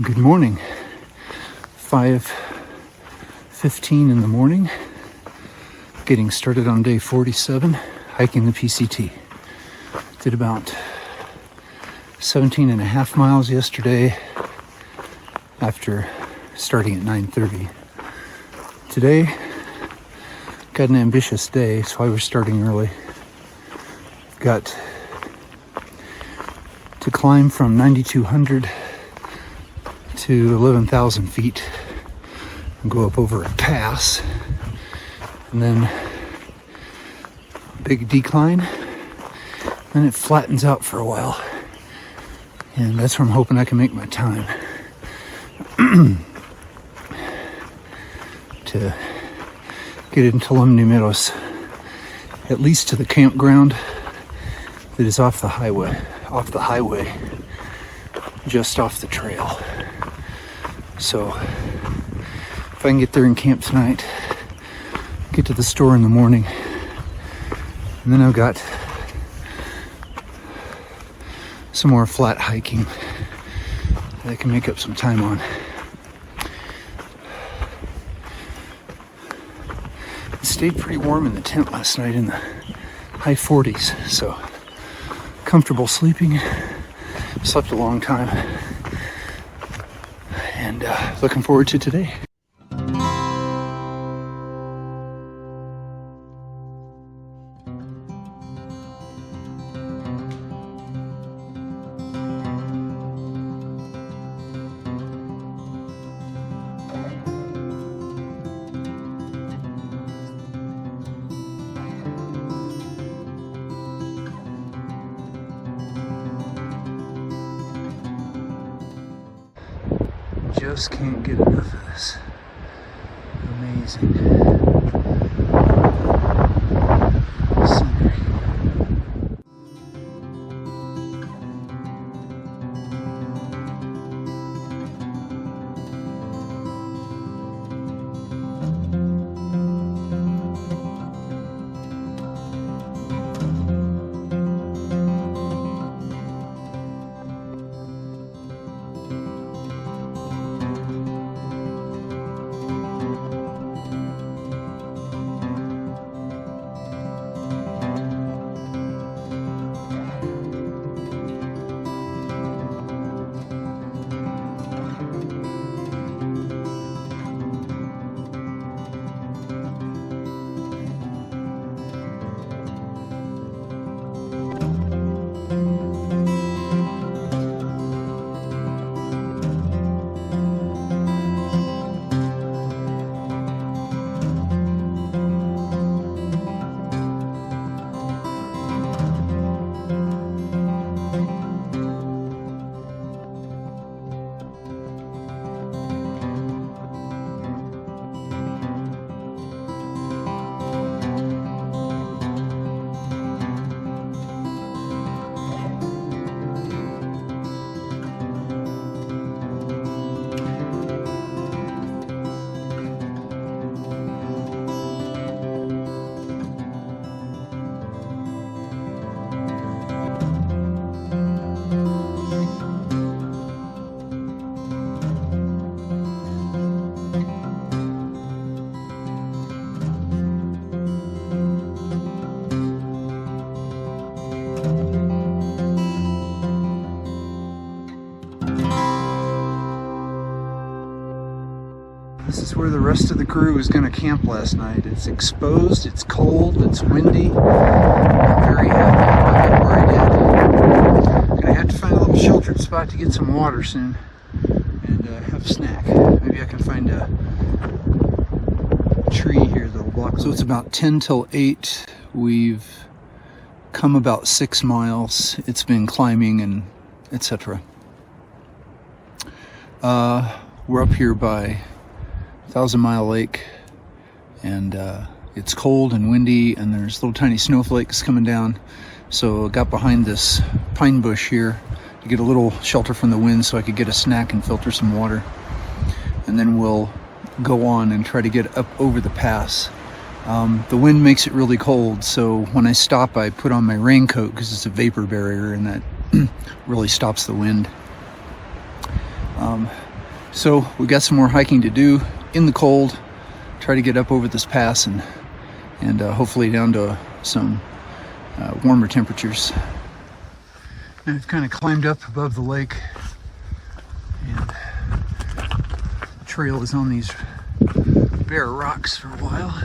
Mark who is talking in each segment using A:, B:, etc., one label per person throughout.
A: Good morning. 5:15 in the morning. Getting started on day 47, hiking the PCT. Did about 17 and a half miles yesterday after starting at 9:30. Today, got an ambitious day, so why we're starting early. Got to climb from 9,200 to 11,000 feet and go up over a pass, and then big decline, then it flattens out for a while, and that's where I'm hoping I can make my time to get into New Meadows, at least to the campground that is off the highway, just off the trail. So if I can get there and camp tonight, get to the store in the morning, and then I've got some more flat hiking that I can make up some time on. It stayed pretty warm in the tent last night, in the high 40s, so comfortable sleeping. Slept a long time, and looking forward to today. Just can't get enough of this. Amazing scenery. This is where the rest of the crew is going to camp last night. It's exposed, it's cold, it's windy. I'm very happy about where I did. Gonna have to find a little sheltered spot to get some water soon and have a snack. Maybe I can find a tree here that'll block. So it's about 10 till 8. We've come about 6 miles. It's been climbing and etc. We're up here by 1,000 Mile Lake, and it's cold and windy, and there's little tiny snowflakes coming down. So I got behind this pine bush here to get a little shelter from the wind so I could get a snack and filter some water. And then we'll go on and try to get up over the pass. The wind makes it really cold, so when I stop I put on my raincoat because it's a vapor barrier, and that really stops the wind. So we got some more hiking to do in the cold. Try to get up over this pass and hopefully down to some warmer temperatures. And I've kind of climbed up above the lake, and the trail is on these bare rocks for a while.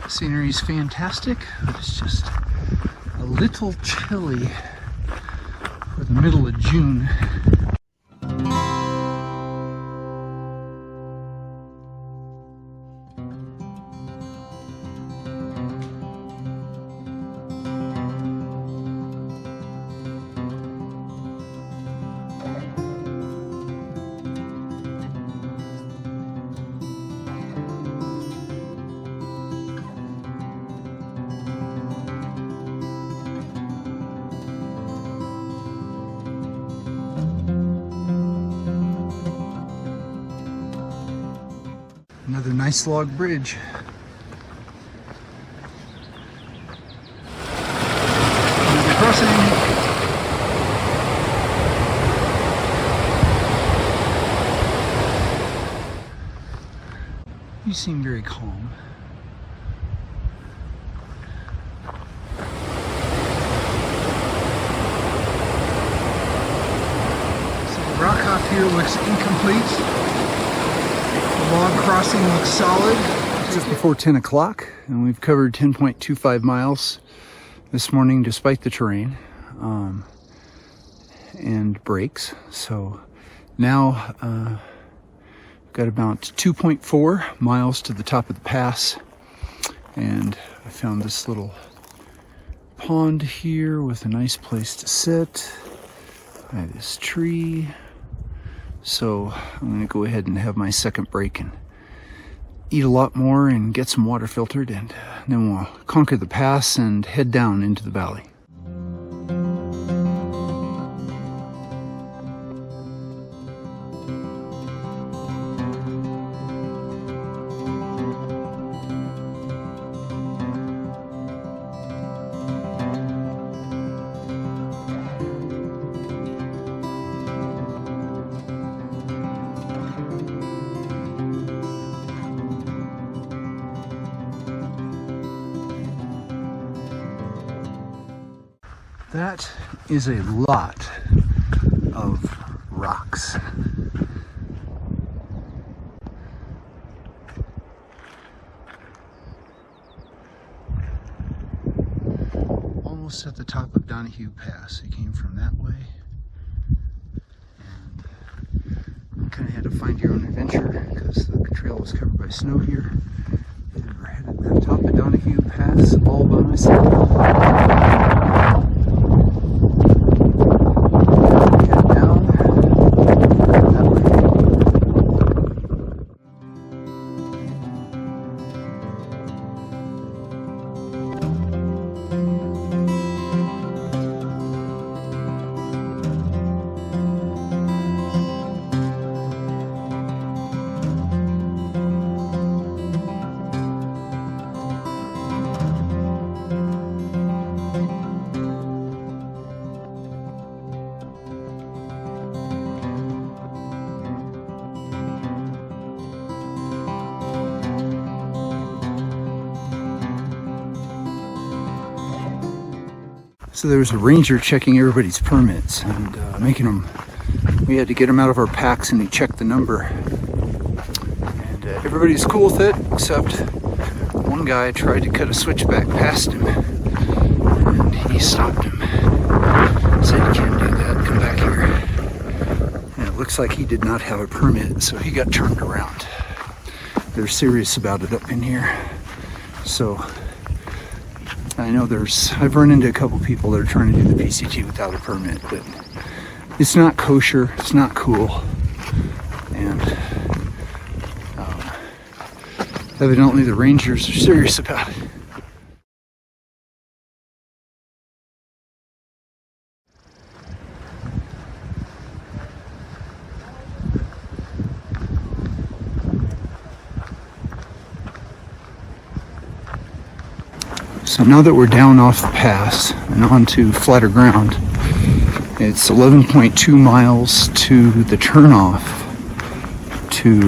A: Scenery is fantastic, but it's just a little chilly for the middle of June. Another nice log bridge. Another crossing. You seem very calm. So the rock off here looks incomplete. Log crossing looks solid. Just before 10 o'clock, and we've covered 10.25 miles this morning despite the terrain and breaks. So now we've got about 2.4 miles to the top of the pass, and I found this little pond here with a nice place to sit by this tree. So I'm going to go ahead and have my second break and eat a lot more and get some water filtered, and then we'll conquer the pass and head down into the valley. That is a lot of rocks. Almost at the top of Donahue Pass. It came from that way. And you kind of had to find your own adventure because the trail was covered by snow here. And we're headed to the top of Donahue Pass all by myself. So there was a ranger checking everybody's permits and making them, we had to get them out of our packs, and he checked the number. And everybody's cool with it, except one guy tried to cut a switchback past him, and he stopped him. Said, "You can't do that, come back here." And it looks like he did not have a permit, so he got turned around. They're serious about it up in here. So I know I've run into a couple people that are trying to do the PCT without a permit, but it's not kosher, it's not cool, and evidently the rangers are serious about it. So now that we're down off the pass and onto flatter ground, It's 11.2 miles to the turnoff to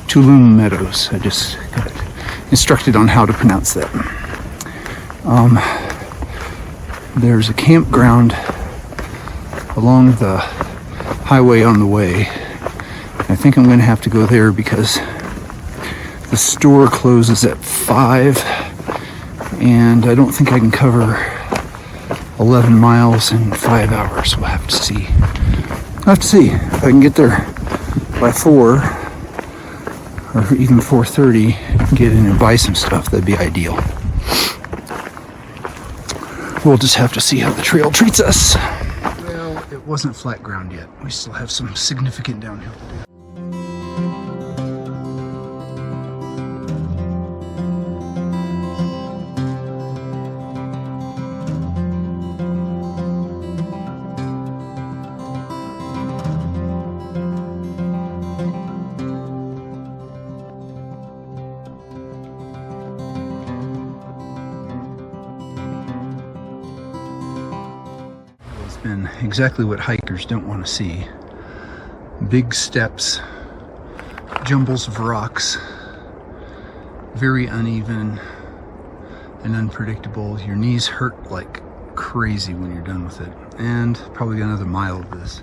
A: Tulum Meadows. I just got instructed on how to pronounce that. There's a campground along the highway on the way. I think I'm going to have to go there because the store closes at 5, and I don't think I can cover 11 miles in 5 hours. We'll have to see. I'll have to see if I can get there by 4 or even 4:30, get in and buy some stuff. That'd be ideal. We'll just have to see how the trail treats us. Well, it wasn't flat ground yet. We still have some significant downhill to do. Been exactly what hikers don't want to see. Big steps, jumbles of rocks, very uneven and unpredictable. Your knees hurt like crazy when you're done with it, and probably another mile of this.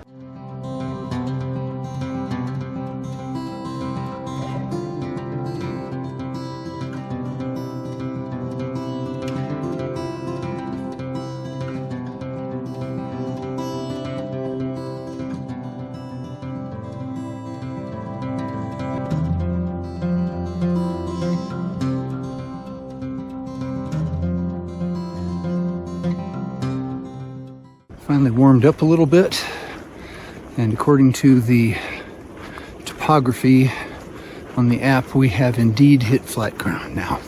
A: Finally warmed up a little bit, and according to the topography on the app, we have indeed hit flat ground now.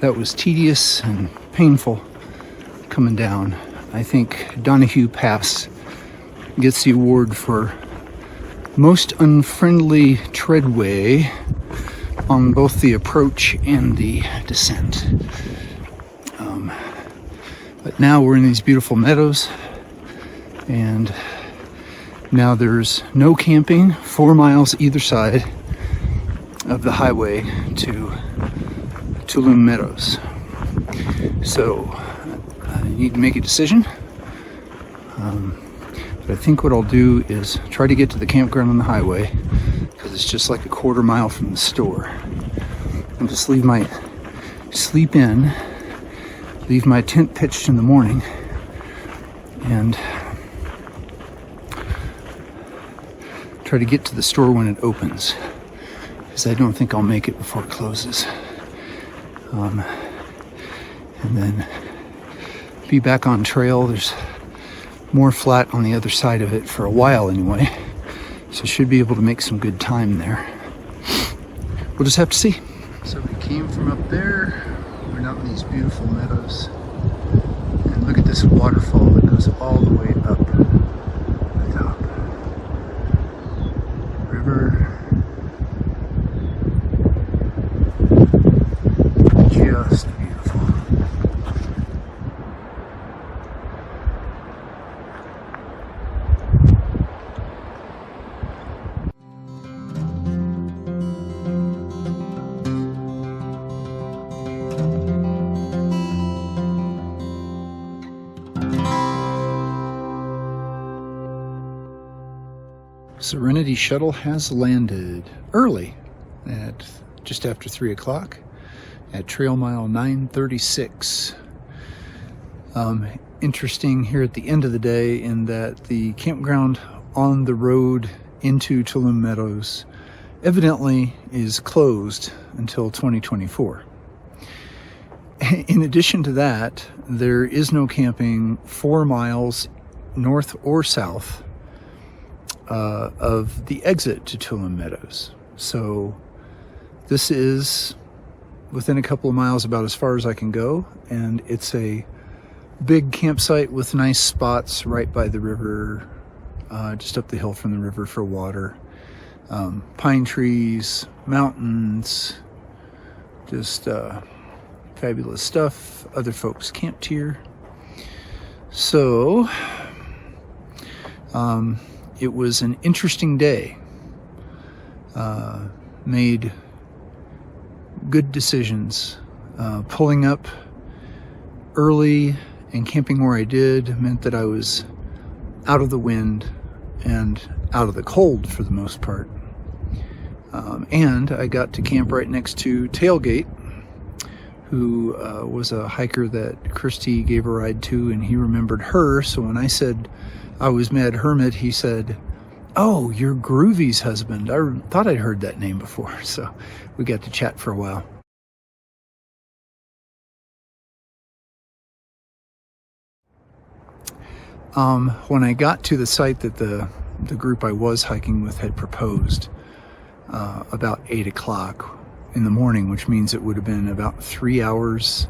A: That was tedious and painful coming down. I think Donahue Pass gets the award for most unfriendly treadway on both the approach and the descent. But now we're in these beautiful meadows, and now there's no camping 4 miles either side of the highway to Tulum Meadows. So I need to make a decision. But I think what I'll do is try to get to the campground on the highway, because it's just like a quarter mile from the store, and just leave my sleep in, leave my tent pitched in the morning, and try to get to the store when it opens, because I don't think I'll make it before it closes. And then be back on trail. There's more flat on the other side of it for a while anyway, so should be able to make some good time there. We'll just have to see. So we came from up there. We're now in these beautiful meadows, and look at this waterfall that goes all the way up the top. River. Just beautiful. Serenity Shuttle has landed early at just after 3 o'clock at trail mile 936. Interesting here at the end of the day in that the campground on the road into Tulum Meadows evidently is closed until 2024. In addition to that, there is no camping 4 miles north or south of the exit to Tulum Meadows. So this is within a couple of miles about as far as I can go, and it's a big campsite with nice spots right by the river, just up the hill from the river for water. Pine trees, mountains, just fabulous stuff. Other folks camped here. So, it was an interesting day. Made good decisions. Pulling up early and camping where I did meant that I was out of the wind and out of the cold for the most part. And I got to camp right next to Tailgate, who was a hiker that Christy gave a ride to, and he remembered her. So when I said I was Mad Hermit, he said, "Oh, you're Groovy's husband. I thought I'd heard that name before." So we got to chat for a while. When I got to the site that the group I was hiking with had proposed, about 8 o'clock in the morning, which means it would have been about 3 hours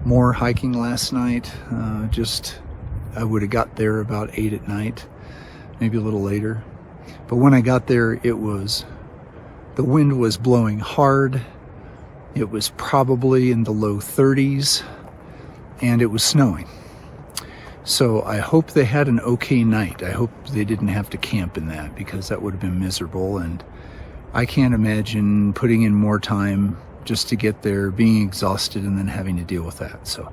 A: more hiking last night. I would have got there about 8 at night, maybe a little later. But when I got there, the wind was blowing hard. It was probably in the low 30s, and it was snowing. So I hope they had an okay night. I hope they didn't have to camp in that, because that would have been miserable, and I can't imagine putting in more time just to get there, being exhausted, and then having to deal with that. So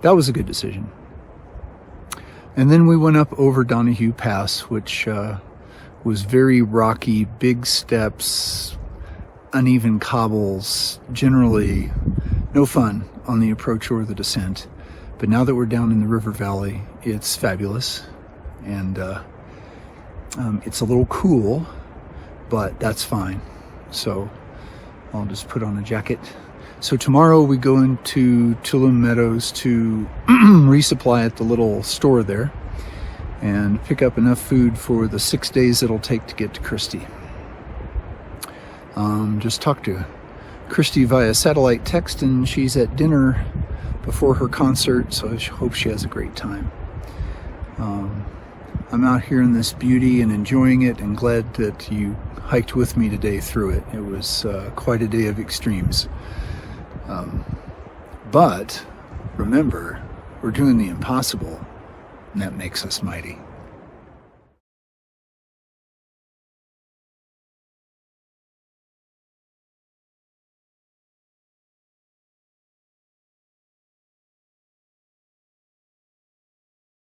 A: that was a good decision. And then we went up over Donahue Pass, which was very rocky, big steps, uneven cobbles, generally no fun on the approach or the descent. But now that we're down in the river valley, it's fabulous. And it's a little cool, but that's fine. So I'll just put on a jacket. So tomorrow we go into Tulum Meadows to resupply at the little store there and pick up enough food for the 6 days it'll take to get to Christy. Just talked to Christy via satellite text, and she's at dinner before her concert, so I hope she has a great time. I'm out here in this beauty and enjoying it, and glad that you hiked with me today through it. It was quite a day of extremes. But remember, we're doing the impossible, and that makes us mighty.